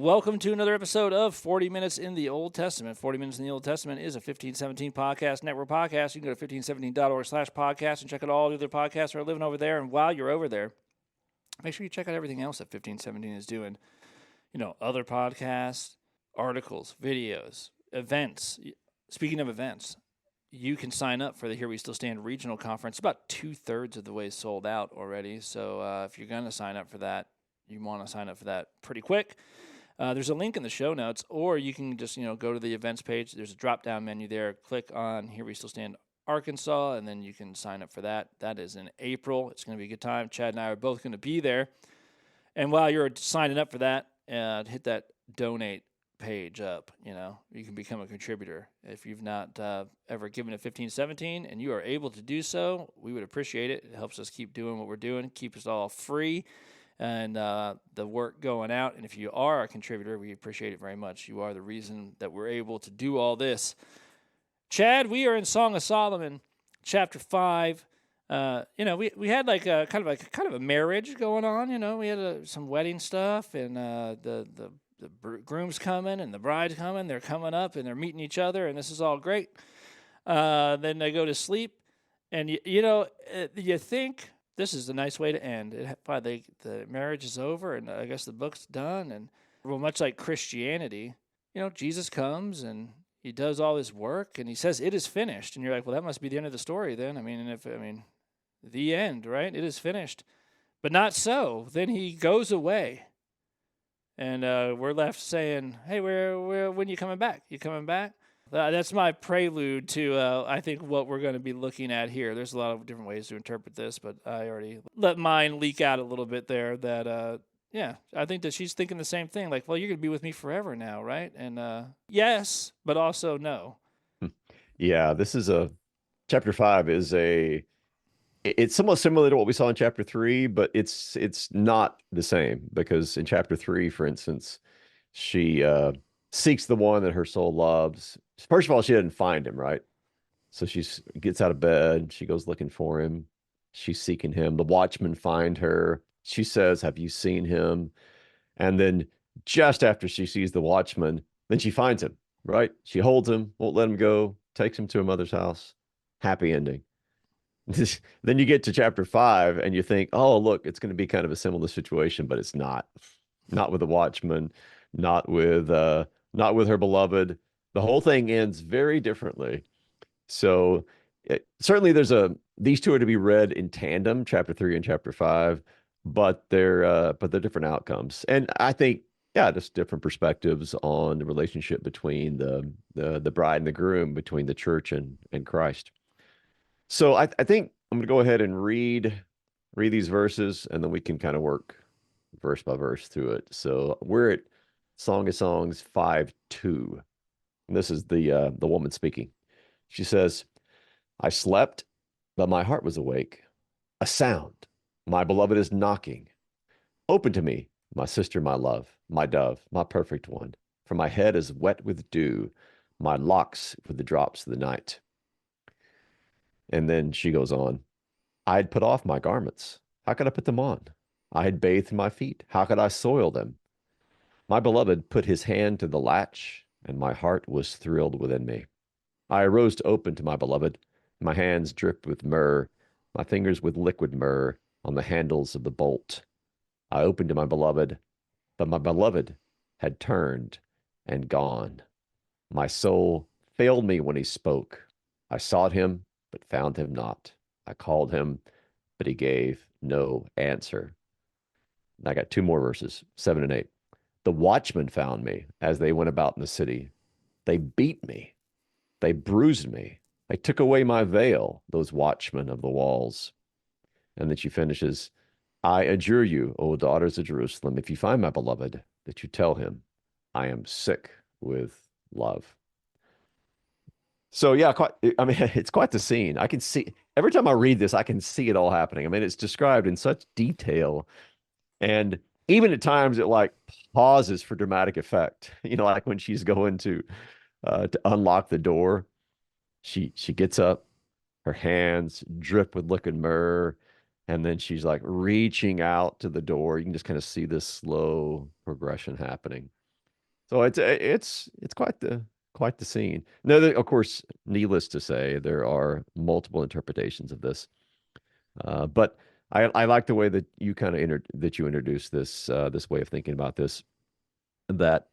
welcome to another episode of 40 Minutes in the Old Testament. 40 Minutes in the Old Testament is a 1517 podcast network podcast. You can go to 1517.org/podcast and check out all the other podcasts that are living over there. And while you're over there, make sure you check out everything else that 1517 is doing. You know, other podcasts, articles, videos, events. Speaking of events, you can sign up for the Here We Still Stand Regional Conference. About 2/3 of the way sold out already. So if you're going to sign up for that, you want to sign up for that pretty quick. There's a link in the show notes, or you can just, go to the events page. There's a drop-down menu there. Click on Here We Still Stand Arkansas, and then you can sign up for that. That is in April. It's going to be a good time. Chad and I are both going to be there. And while you're signing up for that, hit that donate page up. You can become a contributor. If you've not ever given to 1517 and you are able to do so, we would appreciate it. It helps us keep doing what we're doing, keep us all free, and the work going out. And if you are a contributor, we appreciate it very much. You are the reason that we're able to do all this. Chad, we are in Song of Solomon, chapter 5. We had like a kind of a marriage going on. We had some wedding stuff, and the groom's coming and the bride's coming. They're coming up and they're meeting each other, and this is all great. Then they go to sleep, and you think this is a nice way to end. The marriage is over, and I guess the book's done. And much like Christianity, Jesus comes and he does all his work, and he says it is finished. And you're like, well, that must be the end of the story then. The end, right? It is finished, but not so. Then he goes away, and we're left saying, hey, when you coming back? You coming back? That's my prelude to, I think, what we're going to be looking at here. There's a lot of different ways to interpret this, but I already let mine leak out a little bit there that, I think that she's thinking the same thing. Like, well, you're going to be with me forever now, right? And yes, but also no. Yeah, chapter 5 it's somewhat similar to what we saw in chapter 3, but it's not the same, because in chapter 3, for instance, she seeks the one that her soul loves. First of all, she doesn't find him, right? So she gets out of bed. She goes looking for him. She's seeking him. The watchmen find her. She says, have you seen him? And then just after she sees the watchman, then she finds him, right? She holds him, won't let him go, takes him to a mother's house. Happy ending. Then you get to chapter 5 and you think, oh, look, it's going to be kind of a similar situation, but it's not. Not with the watchman, not with her beloved. The whole thing ends very differently. So certainly these two are to be read in tandem, chapter 3 and chapter 5, but they're different outcomes. And I think, just different perspectives on the relationship between the bride and the groom, between the church and Christ. So I think I'm going to go ahead and read these verses, and then we can kind of work verse by verse through it. So we're at Song of Songs 5:2. And this is the woman speaking. She says, I slept, but my heart was awake. A sound. My beloved is knocking. Open to me, my sister, my love, my dove, my perfect one. For my head is wet with dew, my locks with the drops of the night. And then she goes on. I had put off my garments. How could I put them on? I had bathed my feet. How could I soil them? My beloved put his hand to the latch, and my heart was thrilled within me. I arose to open to my beloved. My hands dripped with myrrh, my fingers with liquid myrrh on the handles of the bolt. I opened to my beloved, but my beloved had turned and gone. My soul failed me when he spoke. I sought him, but found him not. I called him, but he gave no answer. And I got 2 more verses, 7 and 8. The watchmen found me as they went about in the city. They beat me. They bruised me. They took away my veil, those watchmen of the walls. And then she finishes, I adjure you, O daughters of Jerusalem, if you find my beloved, that you tell him, I am sick with love. So it's quite the scene. I can see, every time I read this, I can see it all happening. It's described in such detail. And even at times it like pauses for dramatic effect. Like when she's going to unlock the door, she gets up, her hands drip with liquid myrrh, and then she's like reaching out to the door. You can just kind of see this slow progression happening. So it's quite the scene. No, of course, needless to say, there are multiple interpretations of this. But I like the way that you kind of that you introduced this way of thinking about this. That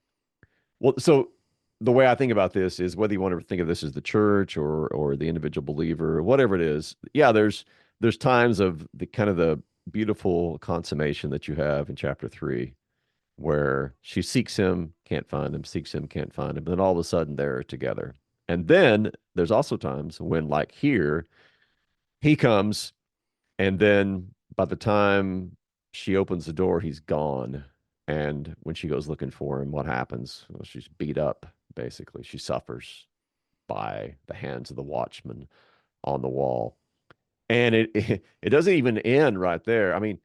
well, so the way I think about this is whether you want to think of this as the church or the individual believer, whatever it is. Yeah, there's times of the kind of the beautiful consummation that you have in chapter 3 where she seeks him, can't find him, seeks him, can't find him. Then all of a sudden they're together. And then there's also times when, like here, he comes, and then by the time she opens the door, he's gone. And when she goes looking for him, what happens? Well, she's beat up, basically. She suffers by the hands of the watchman on the wall. And it doesn't even end right there. I mean,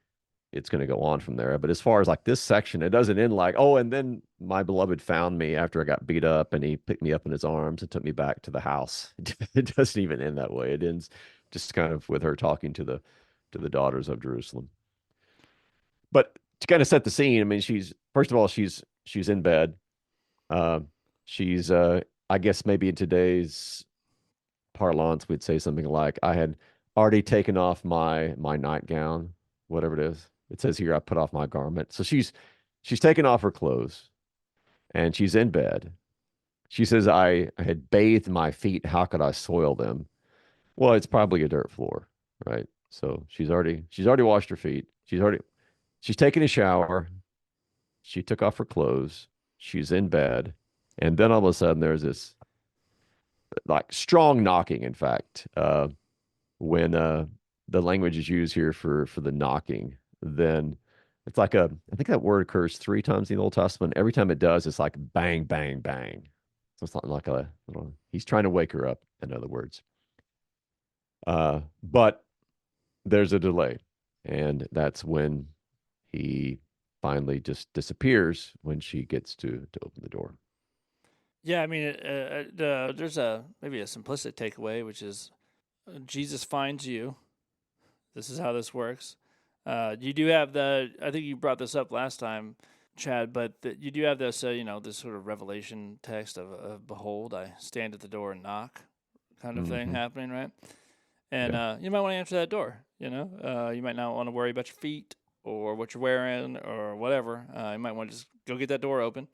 it's going to go on from there. But as far as like this section, it doesn't end like, oh, and then my beloved found me after I got beat up and he picked me up in his arms and took me back to the house. It doesn't even end that way. It ends just kind of with her talking to the daughters of Jerusalem. But to kind of set the scene, I mean, she's first of all, she's in bed. Uh, she's I guess maybe in today's parlance, we'd say something like, I had already taken off my nightgown, whatever it is. It says here, I put off my garment. So she's taken off her clothes and she's in bed. She says, I had bathed my feet. How could I soil them? Well, it's probably a dirt floor, right? So she's already washed her feet. She's taken a shower. She took off her clothes. She's in bed. And then all of a sudden there's this like strong knocking, in fact. When the language is used here for the knocking, then it's like I think that word occurs 3 times in the Old Testament. Every time it does, it's like bang, bang, bang. So it's not like he's trying to wake her up, in other words. But there's a delay, and that's when he finally just disappears when she gets to open the door. Yeah, I mean, there's a maybe a simplistic takeaway, which is Jesus finds you. This is how this works. You do have I think you brought this up last time, Chad, but you do have this, this sort of revelation text of "Behold, I stand at the door and knock," kind of thing Hmm. happening, right? And Yeah. you might want to answer that door. You might not want to worry about your feet or what you're wearing or whatever. You might want to just go get that door open.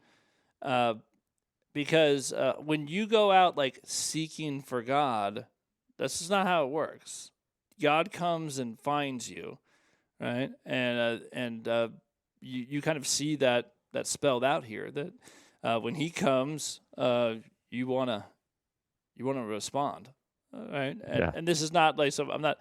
Uh, because when you go out like seeking for God, that's just not how it works. God comes and finds you, right? And you kind of see that spelled out here. That when He comes, you wanna respond, right? And Yeah. and this is not like so. I'm not.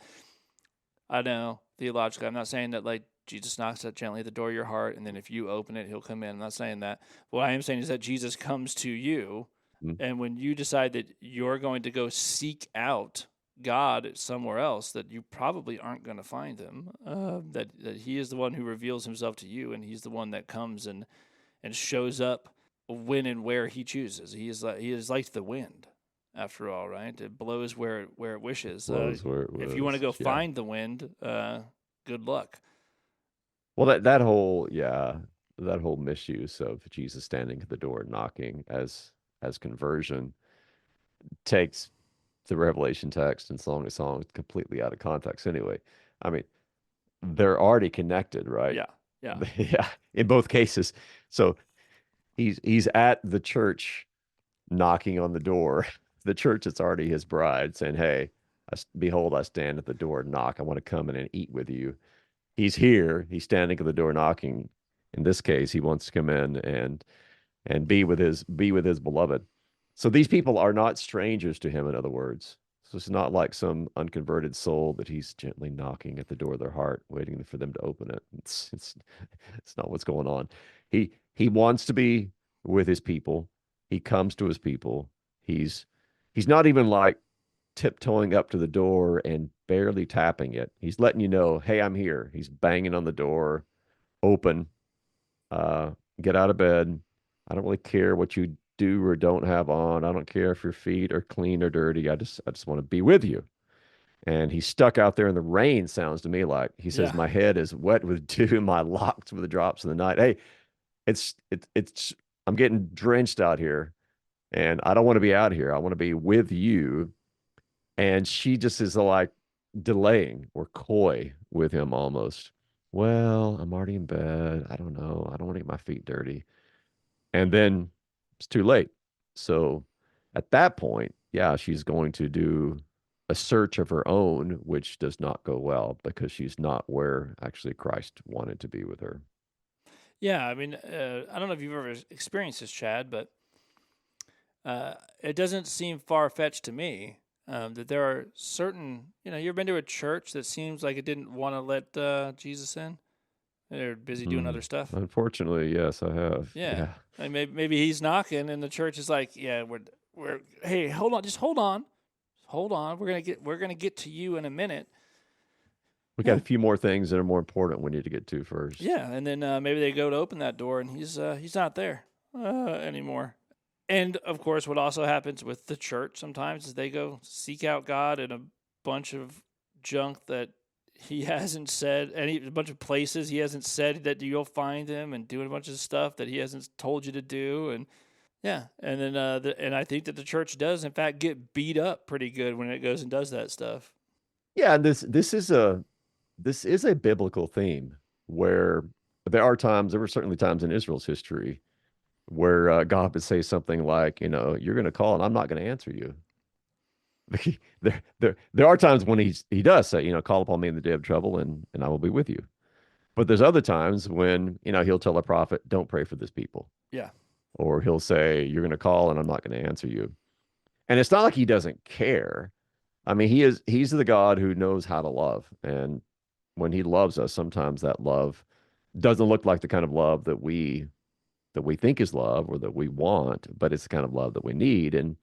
I know theologically, I'm not saying that like Jesus knocks at gently at the door of your heart, and then if you open it, He'll come in. I'm not saying that. What I am saying is that Jesus comes to you, Mm. and when you decide that you're going to go seek out God somewhere else, that you probably aren't going to find Him. That He is the one who reveals Himself to you, and He's the one that comes and shows up when and where He chooses. He is like the wind, after all, right? It blows where it wishes. Blows where it If you want to go was. Yeah. find the wind, good luck. Well, that whole misuse of Jesus standing at the door and knocking as conversion takes the Revelation text and Song of Songs completely out of context anyway. I mean, they're already connected, right? Yeah, yeah, Yeah, in both cases. So he's at the church knocking on the door. The church that's already his bride saying, "Hey, behold, I stand at the door and knock. I want to come in and eat with you." He's here. He's standing at the door knocking. In this case, he wants to come in and be with his beloved. So these people are not strangers to him, in other words. So it's not like some unconverted soul that he's gently knocking at the door of their heart, waiting for them to open it. It's not what's going on. He wants to be with his people. He comes to his people. He's he's not even like tiptoeing up to the door and barely tapping it. He's letting you know, hey, I'm here. He's banging on the door, open, uh, get out of bed. I don't really care what you do or don't have on. I don't care if your feet are clean or dirty. I just want to be with you. And he's stuck out there in the rain, sounds to me like. He says, yeah. my head is wet with dew, my locks with the drops of the night. Hey, it's I'm getting drenched out here and I don't want to be out here. I want to be with you. And she just is like delaying or coy with him almost. Well, I'm already in bed. I don't know. I don't want to get my feet dirty. And then it's too late. So at that point, yeah, she's going to do a search of her own, which does not go well because she's not where actually Christ wanted to be with her. Yeah, I mean, I don't know if you've ever experienced this, Chad, but it doesn't seem far fetched to me that there are certain, you ever been to a church that seems like it didn't want to let Jesus in? They're busy doing Hmm. other stuff. Unfortunately, yes, I have. Yeah, Yeah. and maybe he's knocking, and the church is like, yeah, hey, hold on, just hold on, we're gonna get to you in a minute. We got Yeah, a few more things that are more important we need to get to first. yeah, and then maybe they go to open that door, and he's not there anymore. And of course, what also happens with the church sometimes is they go seek out God in a bunch of junk that he hasn't said, a bunch of places he hasn't said that you'll find him, and doing a bunch of stuff that he hasn't told you to do, and yeah, and then and I think that the church does in fact get beat up pretty good when it goes and does that stuff. Yeah, and this is a biblical theme where there were certainly times in Israel's history where God would say something like, you're going to call and I'm not going to answer you. There are times when he does say, call upon me in the day of trouble and I will be with you. But there's other times when, he'll tell a prophet, don't pray for this people. Yeah, Or he'll say, you're going to call and I'm not going to answer you. And it's not like he doesn't care. I mean, he's the God who knows how to love. And when he loves us, sometimes that love doesn't look like the kind of love that we think is love or that we want, but it's the kind of love that we need. And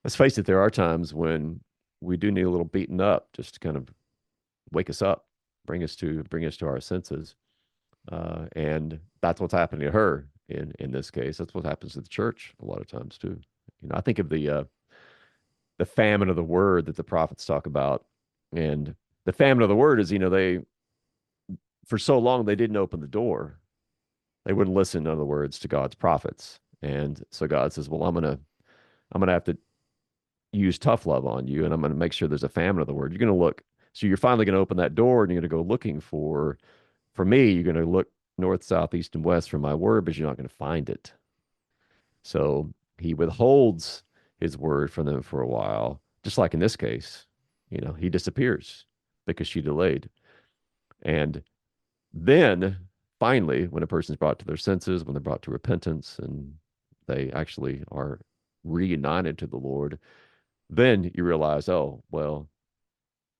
let's face it, there are times when we do need a little beaten up just to kind of wake us up, bring us to our senses. And that's what's happening to her in this case. That's what happens to the church a lot of times too. I think of the famine of the word that the prophets talk about, and the famine of the word is they for so long they didn't open the door. They wouldn't listen, in other words, to God's prophets. And so God says, well, I'm gonna have to use tough love on you, and I'm gonna make sure there's a famine of the word. You're gonna look, so you're finally gonna open that door and you're gonna go looking for me, you're gonna look north, south, east, and west for my word, but you're not gonna find it. So he withholds his word from them for a while, just like in this case, he disappears because she delayed. And then finally, when a person's brought to their senses, when they're brought to repentance and they actually are reunited to the Lord, then you realize, oh, well,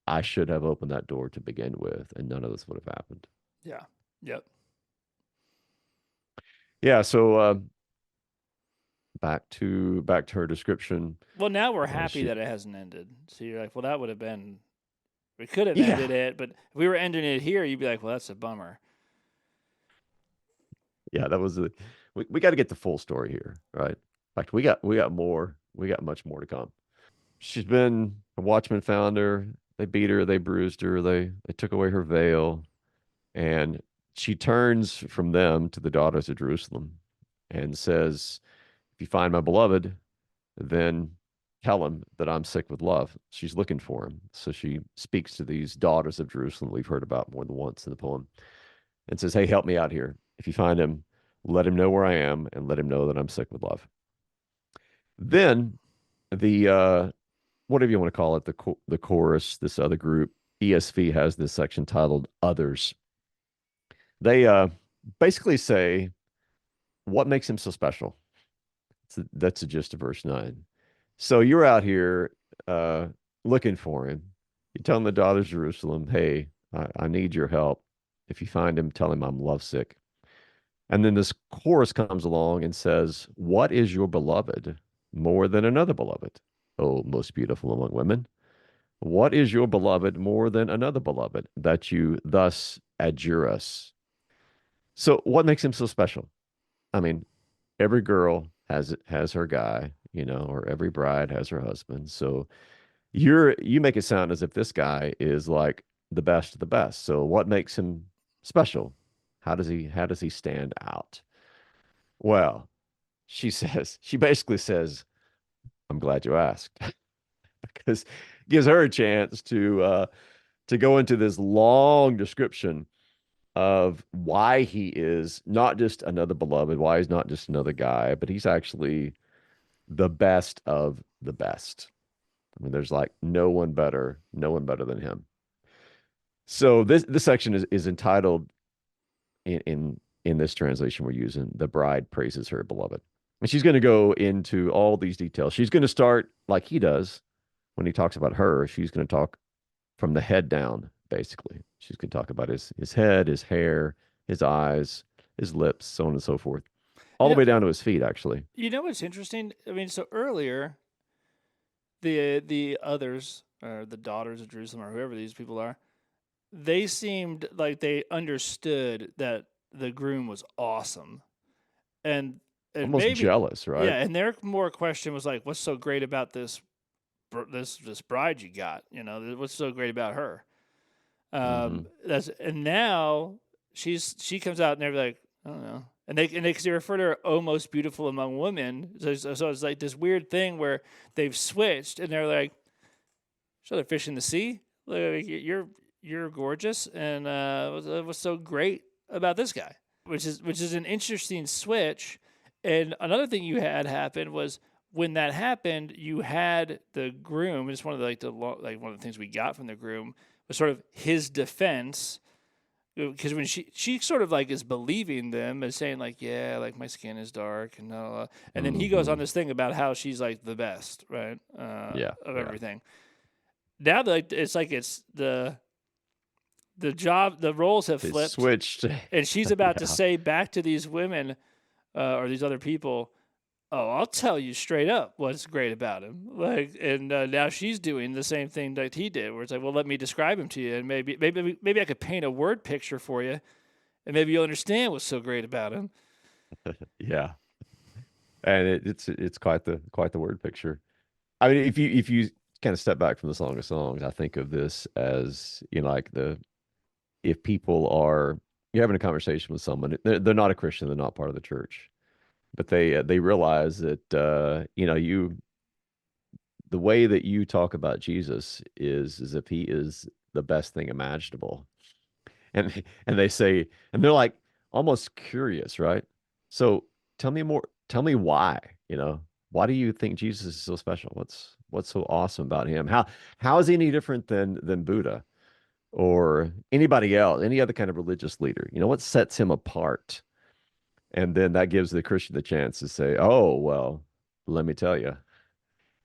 I should have opened that door to begin with, and none of this would have happened. yeah, yep. Yeah, so back to her description. Well, now we're happy She, that it hasn't ended. So you're like, well, that would have been, we could have yeah, ended it, but if we were ending it here, you'd be like, well, that's a bummer. yeah, that was we got to get the full story here, right? In fact, we got much more to come. She's been a watchman found her. They beat her, they bruised her, they took away her veil, and she turns from them to the daughters of Jerusalem and says, "If you find my beloved, then tell him that I'm sick with love." She's looking for him, so she speaks to these daughters of Jerusalem we've heard about more than once in the poem, and says, "Hey, help me out here. If you find him, let him know where I am, and let him know that I'm sick with love." Then the whatever you want to call it, the chorus, this other group, ESV has this section titled "Others." They basically say, "What makes him so special?" That's the gist of verse 9. So you're out here uh, looking for him. You're telling the daughters of Jerusalem, "Hey, I need your help. If you find him, tell him I'm lovesick." And then this chorus comes along and says, "What is your beloved more than another beloved? Oh, most beautiful among women. What is your beloved more than another beloved that you thus adjure us?" So, what makes him so special? I mean, every girl has her guy, or every bride has her husband. So you make it sound as if this guy is like the best of the best. So what makes him special? How does he stand out? Well, she basically says, I'm glad you asked, because it gives her a chance to go into this long description of why he is not just another beloved, why he's not just another guy, but he's actually the best of the best. I mean, there's like no one better than him. So this section is entitled in this translation we're using, "The bride praises her beloved." And she's going to go into all these details. She's going to start like he does when he talks about her. She's going to talk from the head down, basically. She's going to talk about his head, his hair, his eyes, his lips, so on and so forth, all You the know, way down to his feet, actually. you know what's interesting? I mean, so earlier the others or the daughters of Jerusalem or whoever these people are, they seemed like they understood that the groom was awesome, and Almost maybe jealous, right? yeah, and their more question was like, what's so great about this bride you got? You know, what's so great about her? Hmm. That's and now she comes out and they're like, I don't know. Cause they refer to her oh most beautiful among women. So it's like this weird thing where they've switched and they're like, "So they're fish in the sea. Like, you're gorgeous, and what's so great about this guy?" Which is an interesting switch. And another thing you had happen was when that happened, you had the groom. It's one of like one of the things we got from the groom was sort of his defense because when she sort of like is believing them as saying like yeah like my skin is dark and blah, blah, blah. And then he goes on Hmm. this thing about how she's like the best right Yeah, of yeah. everything now it's the job the roles have They flipped switched. and she's about to Yeah. say back to these women or these other people, oh, I'll tell you straight up what's great about him. Like, and now she's doing the same thing that he did, where it's like, well, let me describe him to you, and maybe I could paint a word picture for you, and maybe you'll understand what's so great about him. Yeah. And it's quite the word picture. I mean, if you kind of step back from the Song of Songs, I think of this as, you know, like the if people are you're having a conversation with someone, they're not a Christian, they're not part of the church, but they realize that you know, you the way that you talk about Jesus is as if he is the best thing imaginable. And they say, and they're like almost curious, right? So tell me more, tell me why, you know, why do you think Jesus is so special? What's so awesome about him? How is he any different than Buddha or anybody else, any other kind of religious leader? You know, what sets him apart? And then that gives the Christian the chance to say, oh, well, let me tell you.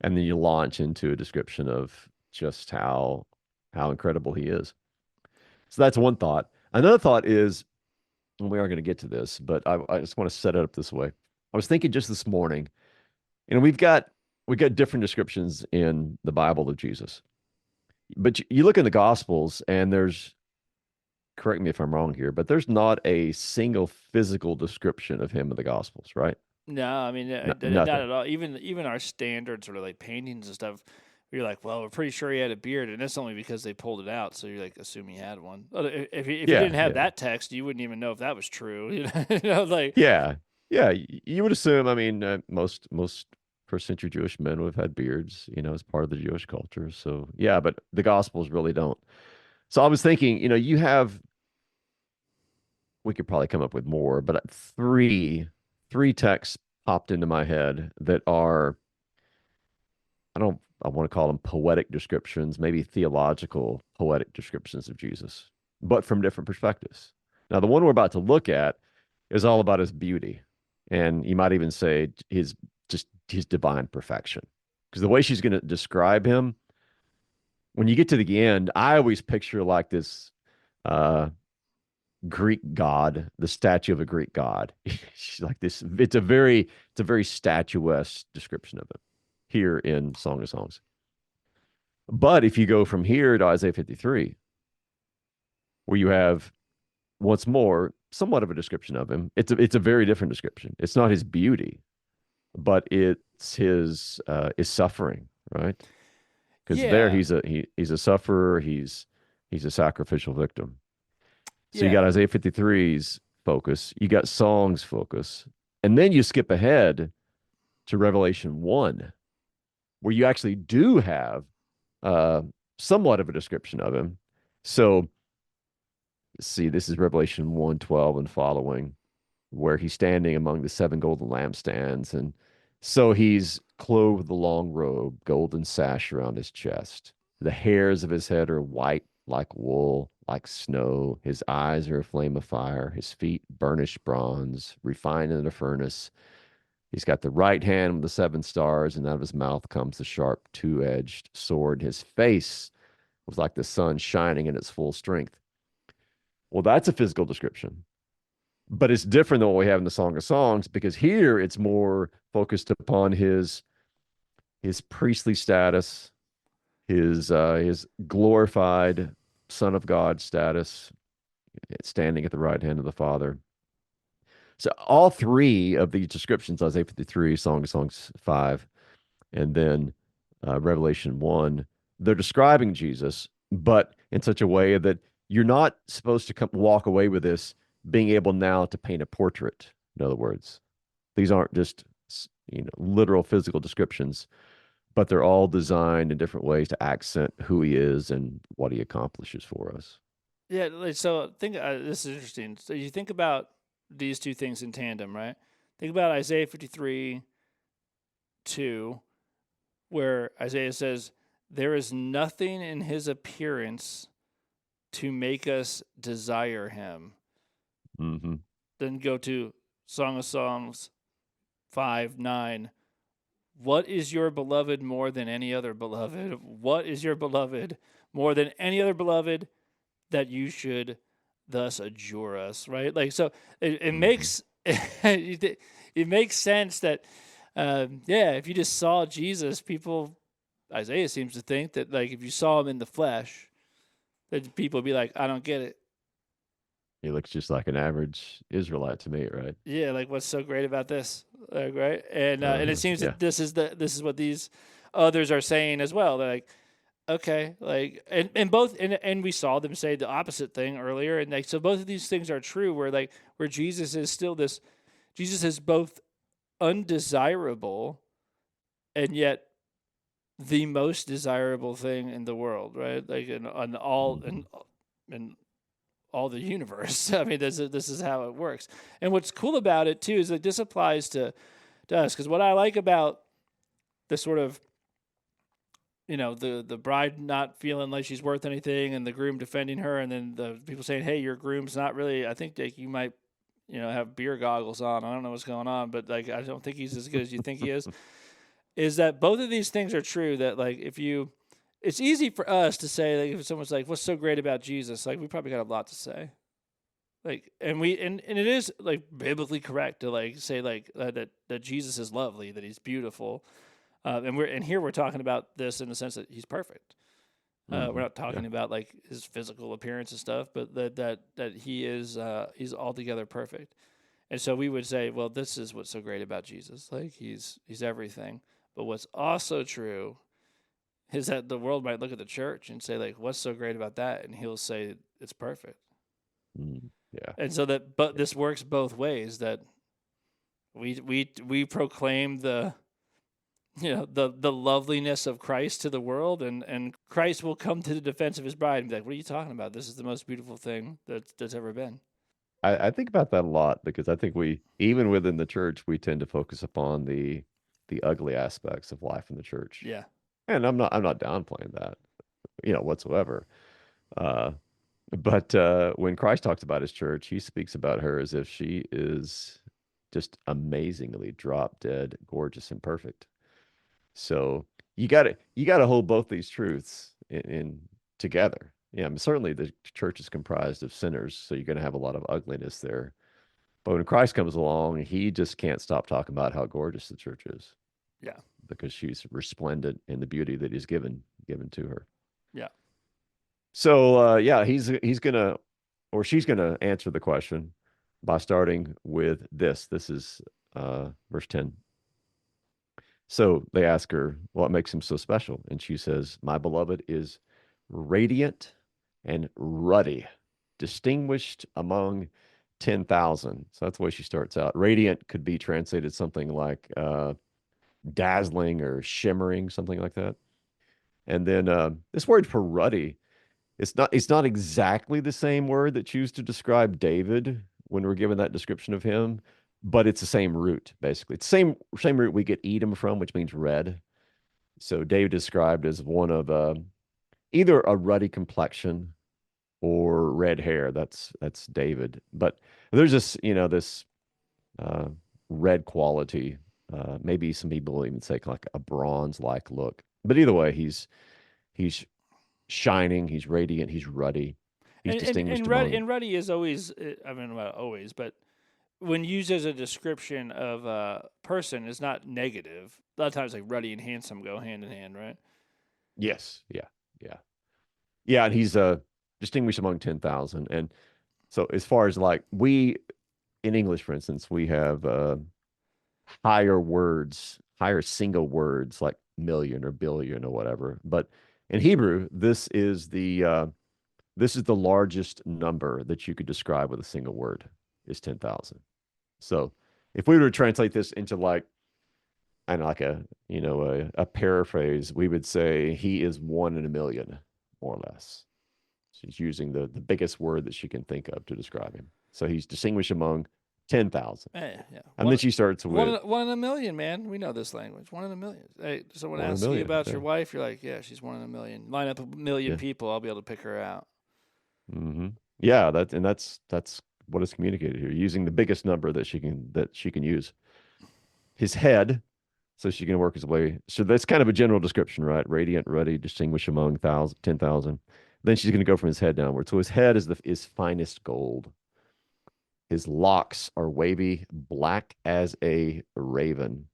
And then you launch into a description of just how incredible he is. So that's one thought. Another thought is, and we are going to get to this, but I just want to set it up this way. I was thinking just this morning, you know, we've got different descriptions in the Bible of Jesus, but you look in the Gospels, and there's correct me if I'm wrong here, but there's not a single physical description of him in the Gospels, right? No, I mean, not Nothing. at all. Even our standard sort of like paintings and stuff, you're like, well, we're pretty sure he had a beard, and that's only because they pulled it out. So you're like, assume he had one. If you Yeah, didn't have yeah. that text, you wouldn't even know if that was true. Like Yeah, yeah. You would assume. I mean, most first century Jewish men would have had beards, you know, as part of the Jewish culture. So yeah, but the Gospels really don't. So I was thinking, you know, you have we could probably come up with more, but three texts popped into my head that are I want to call them poetic descriptions, maybe theological poetic descriptions of Jesus, but from different perspectives. Now, the one we're about to look at is all about his beauty. And you might even say his divine perfection. Because the way she's going to describe him, when you get to the end, I always picture like this uh, Greek god, the statue of a Greek god. She's like this. It's a very statuesque description of him here in Song of Songs. But if you go from here to Isaiah 53, where you have once more somewhat of a description of him, it's a very different description. It's not his beauty, but it's his suffering, right? Because there yeah, he's a sufferer, he's a sacrificial victim. So you got yeah. Isaiah 53's focus, you got Song's focus, And then you skip ahead to Revelation 1, where you actually do have uh, somewhat of a description of him. So, see, this is Revelation 1:12 and following, where he's standing among the seven golden lampstands. And so he's clothed with a long robe, golden sash around his chest. The hairs of his head are white like wool, like snow. His eyes are a flame of fire, his feet burnished bronze, refined in a furnace. He's got the right hand with the seven stars, and out of his mouth comes the sharp two-edged sword. His face was like the sun shining in its full strength. Well, that's a physical description, but it's different than what we have in the Song of Songs, because here it's more focused upon his priestly status, his glorified Son of God status, standing at the right hand of the Father. So all three of these descriptions, Isaiah 53, Song of Songs 5, and then Revelation 1, they're describing Jesus, but in such a way that you're not supposed to walk away with this being able now to paint a portrait. In other words, these aren't just literal physical descriptions, but they're all designed in different ways to accent who he is and what he accomplishes for us. Yeah, so think this is interesting. So you think about these two things in tandem, right? Think about Isaiah 53 2, where Isaiah says, "There is nothing in his appearance to make us desire him." Mm-hmm. Then go to Song of Songs 5:9. What is your beloved more than any other beloved? What is your beloved more than any other beloved, that you should thus adjure us? Right? Like, so it makes it makes sense that if you just saw Jesus, people, Isaiah seems to think that, like, if you saw him in the flesh, that people would be like, I don't get it. He looks just like an average Israelite to me, right? Yeah, like, what's so great about this? Like, right? And it seems Yeah. that this is what these others are saying as well. They're like, okay, like, and both, and we saw them say the opposite thing earlier, and like, so both of these things are true. Where Jesus is still this, Jesus is both undesirable and yet the most desirable thing in the world, right? Like, in on all in all the universe. I mean, this is how it works. And what's cool about it too is that this applies to us, because what I like about the sort of, the bride not feeling like she's worth anything, and the groom defending her, and then the people saying, "Hey, your groom's not really. I think that you might, have beer goggles on. I don't know what's going on, but, like, I don't think he's as good as you think he is." Is that both of these things are true? That, like, it's easy for us to say, like, if someone's like, "What's so great about Jesus?" Like, we probably got a lot to say. Like, and it is, like, biblically correct to, like, say, like, that Jesus is lovely, that he's beautiful, and here we're talking about this in the sense that he's perfect. We're not talking about, like, his physical appearance and stuff, but that he is he's altogether perfect. And so we would say, well, this is what's so great about Jesus. Like, he's everything. But what's also true is that the world might look at the church and say, like, what's so great about that? And he'll say it's perfect. Yeah. And so but this works both ways, that we proclaim the the loveliness of Christ to the world, and Christ will come to the defense of his bride and be like, what are you talking about? This is the most beautiful thing that's ever been. I think about that a lot, because I think even within the church, we tend to focus upon the ugly aspects of life in the church. Yeah. And I'm not downplaying that, whatsoever. Uh, but when Christ talks about his church, he speaks about her as if she is just amazingly drop dead, gorgeous, and perfect. So you gotta hold both these truths in together. Yeah, I mean, certainly the church is comprised of sinners, so you're going to have a lot of ugliness there. But when Christ comes along, he just can't stop talking about how gorgeous the church is, Yeah. because she's resplendent in the beauty that he's given to her. Yeah. So yeah, he's gonna, or she's gonna answer the question by starting with this. This is verse 10. So they ask her, what makes him so special? And she says, my beloved is radiant and ruddy, distinguished among 10,000. So that's the way she starts out. Radiant could be translated something like dazzling or shimmering, something like that. And then this word for ruddy, it's not exactly the same word that's used to describe David when we're given that description of him, but it's the same root, basically. It's same root we get Edom from, which means red. So David is described as one of either a ruddy complexion or red hair. That's David. But there's this uh, red quality. Maybe some people even say like a bronze-like look. But either way, he's shining, he's radiant, he's ruddy, he's distinguished among. And ruddy is always, I mean, not always, but when used as a description of a person, is not negative. A lot of times, like ruddy and handsome go hand in hand, right? Yes, yeah, yeah, yeah, and he's distinguished among 10,000. And so as far as like we in English, for instance, we have higher words, higher single words like million or billion or whatever. But in Hebrew, this is the largest number that you could describe with a single word is 10,000. So if we were to translate this into like and like a paraphrase, we would say he is one in a million, more or less. She's using the biggest word that she can think of to describe him. So he's distinguished among 10,000. Yeah. And then she starts with One in a million, man. We know this language. One in a million. Hey, someone one in a asks you million. about Yeah. your wife, you're like, yeah, she's one in a million. Line up a million Yeah. people, I'll be able to pick her out. Yeah, that's what is communicated here, using the biggest number that she can use. His head, so she can work his way. So that's kind of a general description, right? Radiant, ruddy, distinguished among 10,000. Then she's going to go from his head downward. So his head is finest gold. His locks are wavy, black as a raven.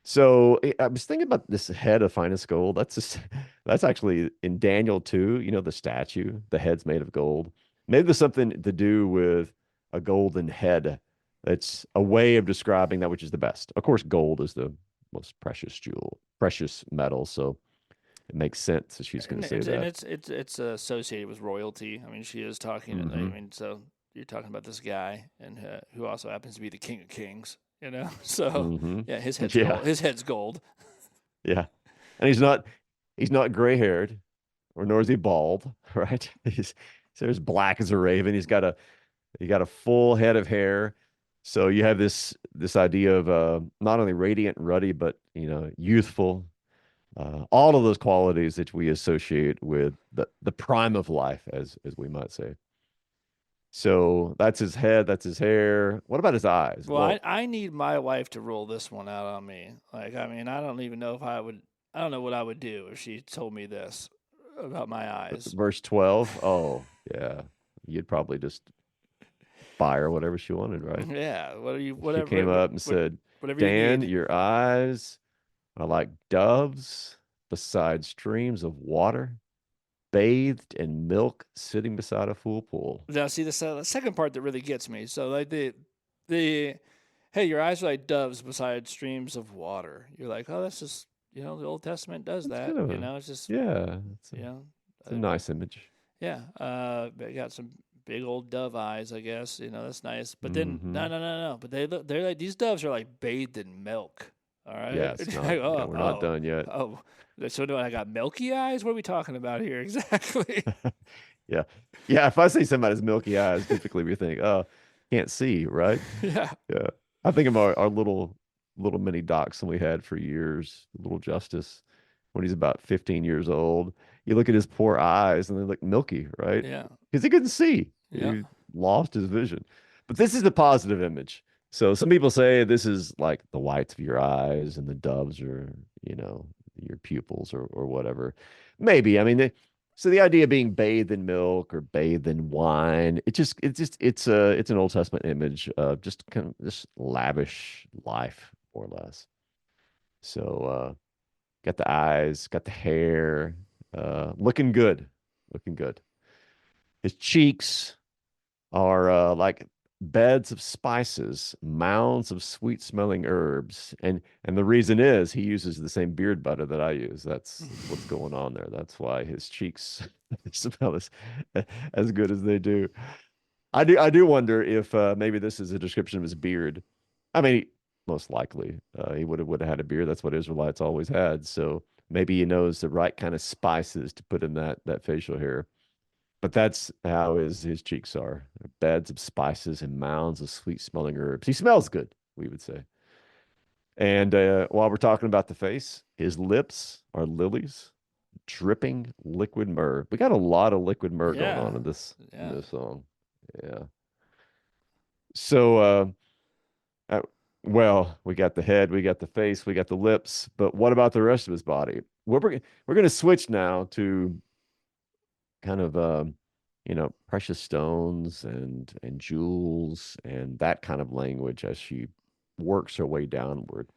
So I was thinking about this head of finest gold. That's actually in Daniel 2, the statue, the head's made of gold. Maybe there's something to do with a golden head. That's a way of describing that which is the best. Of course, gold is the most precious jewel, precious metal. So it makes sense that she's going And to say it's and that. it's associated with royalty. I mean, she is talking. I Hmm. mean, so you're talking about this guy, and who also happens to be the king of kings. So Hmm. yeah, his head's Yeah. gold. His head's gold. Yeah. And he's not gray haired, or nor is he bald, right? So as black as a raven. He got a full head of hair. So you have this idea of not only radiant and ruddy, but youthful. All of those qualities that we associate with the prime of life, as we might say. So that's his head, that's his hair. What about his eyes? Well, Well, I need my wife to roll this one out on me. Like, I mean, I don't even know if I would. I don't know what I would do if she told me this about my eyes. verse 12. Oh, yeah. You'd probably just buy her whatever she wanted, right? Yeah, what are you? She Whatever, came up and said, whatever you Dan, need. your eyes are like doves beside streams of water, bathed in milk, sitting beside a full pool. Now, see the second part that really gets me. So, like the hey, your eyes are like doves beside streams of water. You're like, oh, that's just the Old Testament does It's that. kind of It's just yeah, it's a, you know, it's a nice image. yeah. They got some big old dove eyes, I guess. That's nice. But then Hmm. no. But they're like these doves are like bathed in milk. All right. Yeah, it's It's not, like, we're not done yet. oh. So do I got milky eyes? What are we talking about here exactly? Yeah. Yeah. If I see somebody's milky eyes, typically we think, oh, can't see, right? Yeah. Yeah. I think of our little mini dachshund we had for years, little Justice, when he's about 15 years old. You look at his poor eyes and they look milky, right? Yeah. Because he couldn't see. Yeah. He lost his vision. But this is the positive image. So some people say this is like the whites of your eyes and the doves are, your pupils or whatever. Maybe. I mean, so the idea of being bathed in milk or bathed in wine, it's an Old Testament image of just kind of this lavish life, more or less. So got the eyes, got the hair, looking good, looking good. His cheeks are like beds of spices, mounds of sweet smelling herbs. And the reason is he uses the same beard butter that I use. That's what's going on there. That's why his cheeks smell as good as they do. I do wonder if maybe this is a description of his beard. I mean, most likely he would have had a beard. That's what Israelites always had. So maybe he knows the right kind of spices to put in that facial hair. But that's how his cheeks are. Beds of spices and mounds of sweet smelling herbs. He smells good, we would say. And while we're talking about the face, his lips are lilies, dripping liquid myrrh. We got a lot of liquid myrrh going Yeah, on in yeah, this song. Yeah. So uh, well, we got the head, we got the face, we got the lips, but what about the rest of his body? We're going to switch now to kind of precious stones and jewels and that kind of language as she works her way downward.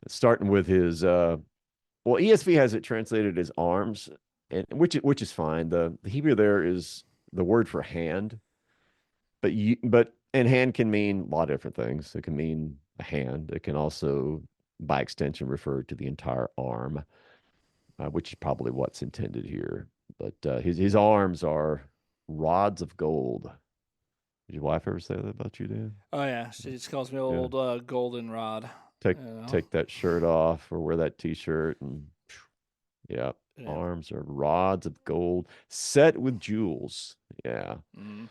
Starting with his well, ESV has it translated as arms, and which is fine. The Hebrew there is the word for hand, but and hand can mean a lot of different things. It can mean a hand. It can also, by extension, refer to the entire arm, which is probably what's intended here. But his arms are rods of gold. Did your wife ever say that about you, Dan? oh yeah. She just calls me Yeah. old goldenrod. Take You know, take that shirt off or wear that t-shirt and yeah, yeah. arms are rods of gold set with jewels. Yeah. Mm.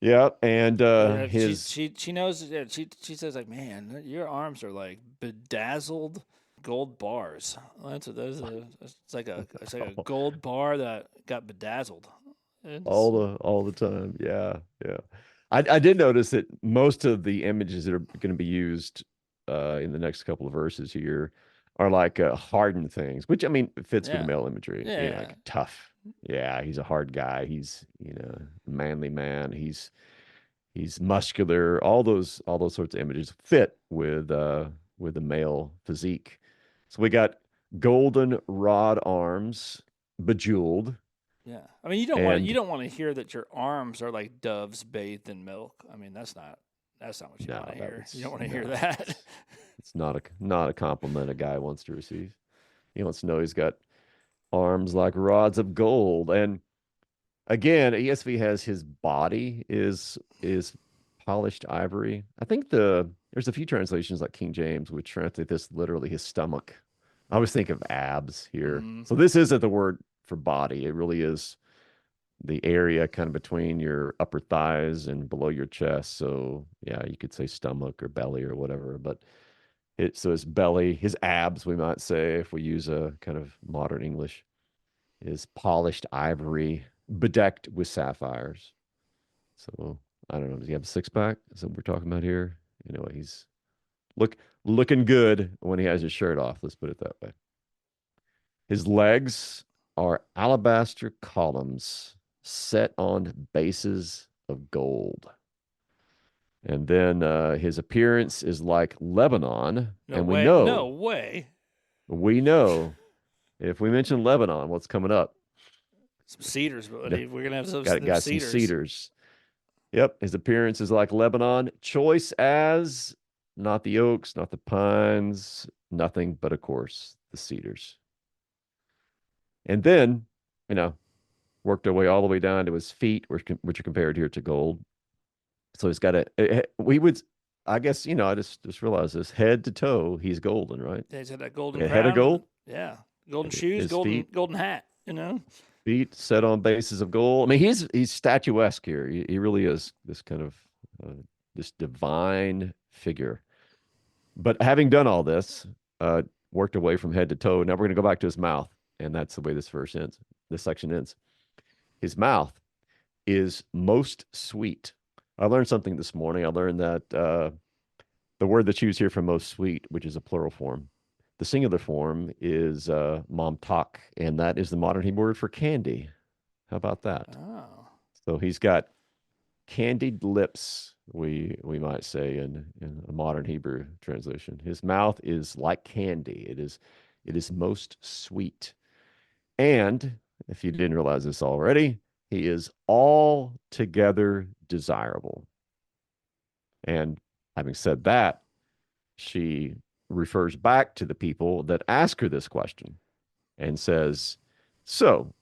Yeah, and Yeah, his she knows. Yeah, she says like, man, your arms are like bedazzled gold bars. That's what those. It's like a gold bar that got bedazzled. It's, all the time. Yeah, yeah. I did notice that most of the images that are going to be used in the next couple of verses here are like hardened things, which I mean fits with the yeah, male imagery. yeah, You know, yeah, like tough. Yeah, he's a hard guy. He's a manly man. He's muscular. All those sorts of images fit with the male physique. So we got golden rod arms, bejeweled, yeah. I mean, you and don't want to hear that your arms are like doves bathed in milk. I mean, that's not what you want no, to that hear. You don't was want to hear no, that. it's not a compliment a guy wants to receive. He wants to know he's got arms like rods of gold. And again, ESV has his body is polished ivory. I think there's a few translations like King James which translate this literally his stomach. I always think of abs here. Mm, So this isn't the word for body. It really is the area kind of between your upper thighs and below your chest. So yeah, you could say stomach or belly or whatever, but so his belly, his abs, we might say, if we use a kind of modern English, is polished ivory bedecked with sapphires. So I don't know. Does he have a six pack? Is that what we're talking about here? He's look looking good when he has his shirt off. Let's put it that way. His legs are alabaster columns set on bases of gold. And then his appearance is like Lebanon. no And we way, no know, way. we know if we mention Lebanon, what's coming up? Some cedars, Yeah, buddy. We're gonna have them got some cedars. cedars. Yep, his appearance is like Lebanon, choice as not the oaks, not the pines, nothing but, of course, the cedars. And then, you know, worked our way all the way down to his feet, which are compared here to gold. So he's got we would, I guess, I just realized this head to toe, he's golden, right? Yeah, he's got that golden Like a head of crown. gold, Yeah, golden shoes, his feet, golden hat. You know. set on bases of gold. I mean, he's statuesque here. He really is this kind of uh, this divine figure. But having done all this, worked away from head to toe, now we're going to go back to his mouth, and that's the way this verse ends. This section ends. His mouth is most sweet. I learned something this morning. I learned that the word that's used here for most sweet, which is a plural form, the singular form is mamtak, and that is the modern Hebrew word for candy. How about that? Oh. So he's got candied lips, we might say in a modern Hebrew translation. His mouth is like candy. It is most sweet. And if you didn't realize this already, he is altogether desirable. And having said that, she refers back to the people that ask her this question and says, so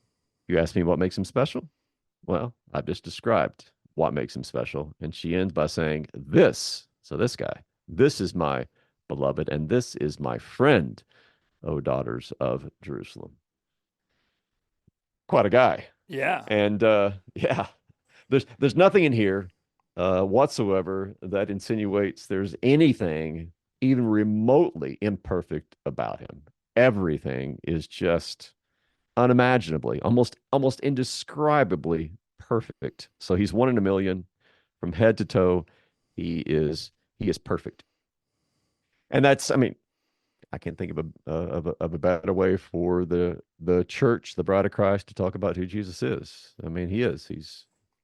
you asked me what makes him special? Well, I've just described what makes him special. And she ends by saying, this, so this guy, this is my beloved, and this is my friend, O daughters of Jerusalem. Quite a guy. Yeah. And yeah, there's nothing in here whatsoever that insinuates there's anything even remotely imperfect about him. Everything is just unimaginably, almost indescribably perfect. So he's one in a million from head to toe. He is perfect. And that's, I mean, I can't think of a better way for the church, the bride of Christ, to talk about who Jesus is. I mean, he is.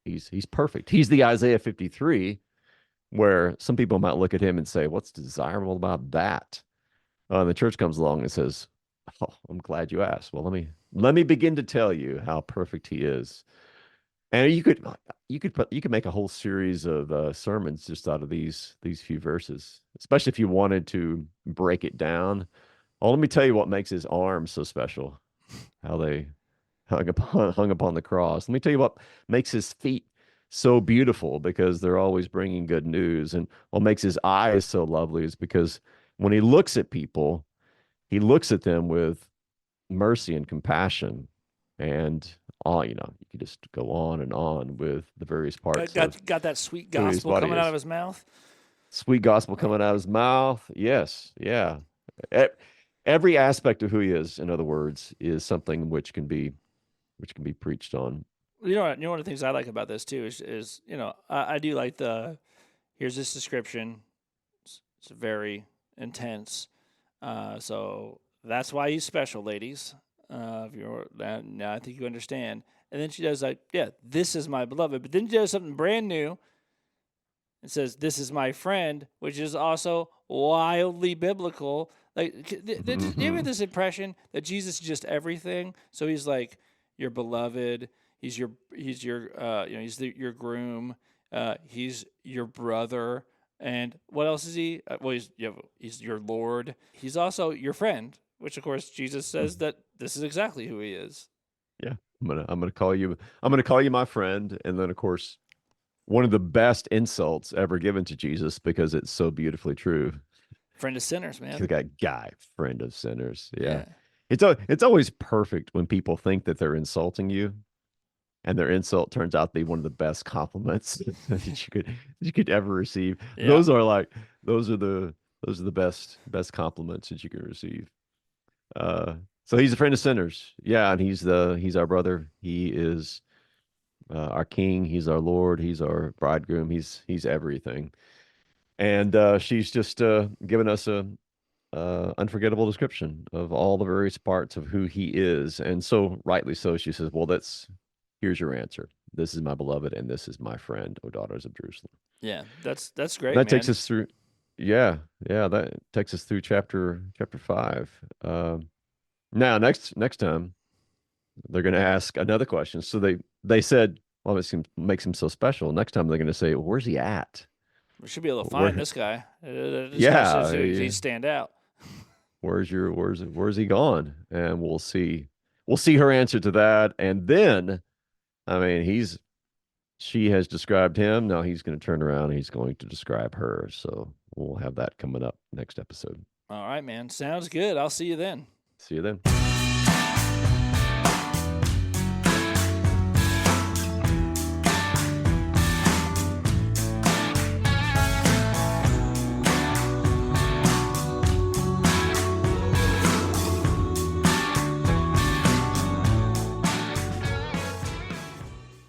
He's perfect. He's the Isaiah 53, where some people might look at him and say, "What's desirable about that?" And the church comes along and says, "Oh, I'm glad you asked. Well, let me begin to tell you how perfect he is." And you could make a whole series of sermons just out of these few verses, especially if you wanted to break it down. Oh, let me tell you what makes his arms so special, how they hung upon the cross. Let me tell you what makes his feet so beautiful, because they're always bringing good news. And what makes his eyes so lovely is because when he looks at people, he looks at them with mercy and compassion. And all, you could just go on and on with the various Got, parts of got that sweet who his gospel body coming out of is. his mouth. Sweet gospel Man, coming out of his mouth. Yes, yeah. E- Every aspect of who he is, in other words, is something which can be preached on. one of the things I like about this too is I do like the here's this description. It's very intense. So that's why he's special, ladies. If you're now, I think you understand. And then she does like, yeah, this is my beloved. But then she does something brand new. It says, "This is my friend," which is also wildly biblical. Like, do you have Hmm. this impression that Jesus is just everything? So he's like your beloved. He's your groom. He's your brother. And what else is he? Well, he's your Lord. He's also your friend, which of course Jesus says that this is exactly who he is. Yeah, I'm gonna call you my friend, and then of course one of the best insults ever given to Jesus, because it's so beautifully true. Friend of sinners, man. That guy, friend of sinners. Yeah, Yeah. it's always perfect when people think that they're insulting you, and their insult turns out to be one of the best compliments that you could ever receive. Yeah. Those are the best compliments that you can receive. Uh, so he's a friend of sinners. Yeah, and he's our brother. He is our king. He's our Lord. He's our bridegroom. He's everything. And she's just given us a unforgettable description of all the various parts of who he is. And so rightly so, she says, "Well, here's your answer. This is my beloved, and this is my friend, O daughters of Jerusalem." Yeah. That's And great, that takes man. us through. Yeah, yeah, that takes us through chapter 5. Now, next time they're going to ask another question. So they said, "Well, makes him so special." Next time they're going to say, well, "Where's he at? We should be able to find Where?" this guy. This guy says Yeah, he yeah. stand out. Where's he gone? And we'll see her answer to that. And then, I mean, she has described him. Now he's going to turn around and he's going to describe her. So we'll have that coming up next episode. All right, man. Sounds good. I'll see you then. See you then.